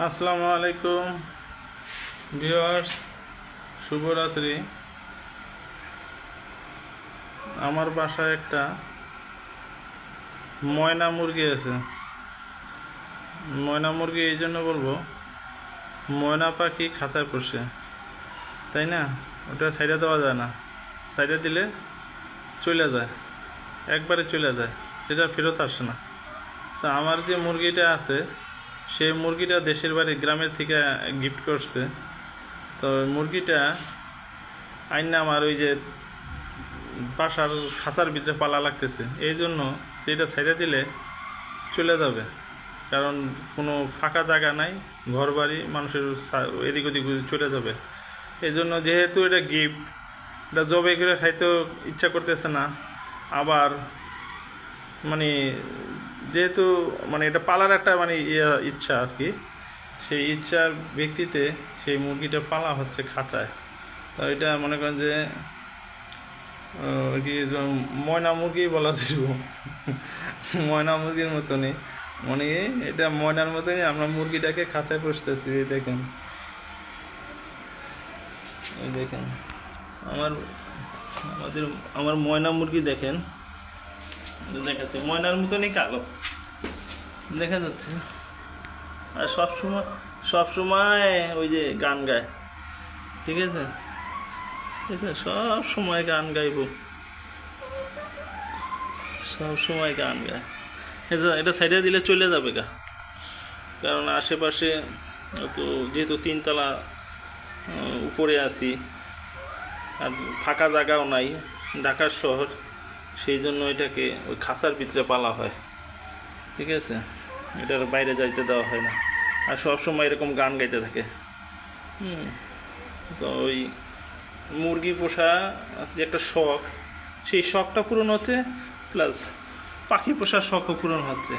আসসালামু আলাইকুম ভিউয়ার্স, শুভরাত্রি। আমার বাসায় একটা ময়না মুরগি আছে। ময়না মুরগি এই জন্য বলবো, ময়না পাখি খাঁচায় পড়ছে, তাই না? ওটা সাইডে দেওয়া যায় না, সাইডে দিলে চলে যায়, একবারে চলে যায়, সেটা ফেরত আসে না। তো আমার যে মুরগিটা আছে, সেই মুরগিটা দেশের বাড়ি গ্রামের থেকে গিফট করছে। তো মুরগিটা আইনা আমার ওই যে বাসার খাঁচার ভিতরে পালা লাগতেছে, এই জন্য যেটা ছেড়ে দিলে চলে যাবে, কারণ কোনো ফাঁকা জায়গা নাই, ঘর বাড়ি মানুষের এদিক ওদিক চলে যাবে। এই জন্য যেহেতু এটা গিফট, এটা জবে করে খাইতেও ইচ্ছা করতেছে না, আবার মানে যেহেতু এটা পালার একটা ইচ্ছা আর কি, সেই ইচ্ছার ভিত্তিতে সেই মুরগিটা পালা হচ্ছে খাঁচায়। তো এটা মনে করেন যে কি ময়না মুরগি বলা যাব, ময়না মুরগির মতনই, এটা ময়নার মতনই আমরা মুরগিটাকে খাঁচায় পুষতেছি। দেখেন, এই দেখেন আমার ময়না মুরগি দেখেন, দেখাচ্ছে ময়নার মতনই কালো দেখা যাচ্ছে। আর সবসময় ওই যে গান গায়, ঠিক আছে, সব সময় গান গাইব, সব সময় গান গায়। এটা সাইডে দিলে চলে যাবে গা, কারণ আশেপাশে তো যেহেতু তিনতলা উপরে আছি, আর ফাঁকা জায়গাও নাই, ঢাকার শহর, সেই জন্য এটাকে ওই খাঁচার ভিতরে পালা হয়, ঠিক আছে, এটার বাইরে যাইতে দেওয়া হয় না। আর সবসময় এরকম গান গাইতে থাকে। তো ওই মুরগি পোষা যে একটা শখ, সেই শখটা পূরণ হচ্ছে, প্লাস পাখি পোষার শখও পূরণ হচ্ছে,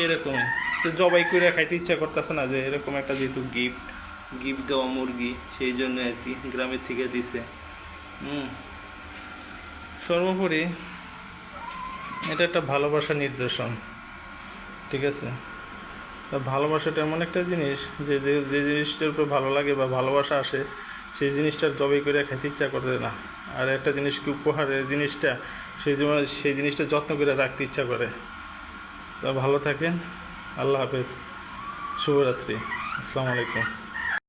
এরকমই। তো জবাই করে খাইতে ইচ্ছা করতেছে না, যে এরকম একটা যেহেতু গিফট দেওয়া মুরগি, সেই জন্য আর কি গ্রামের থেকে দিছে। সর্বোপরি এটা একটা ভালোবাসার নিদর্শন, ঠিক আছে। তা ভালোবাসাটা এমন একটা জিনিস, যে যে জিনিসটার উপর ভালো লাগে বা ভালোবাসা আসে, সেই জিনিসটার জবাই করে খাইতে ইচ্ছা করতে না। আর একটা জিনিস কি উপহারের জিনিসটা, সেই জিনিসটা যত্ন করে রাখতে ইচ্ছা করে। তা ভালো থাকেন, আল্লাহ হাফেজ, শুভরাত্রি, আসসালামু আলাইকুম।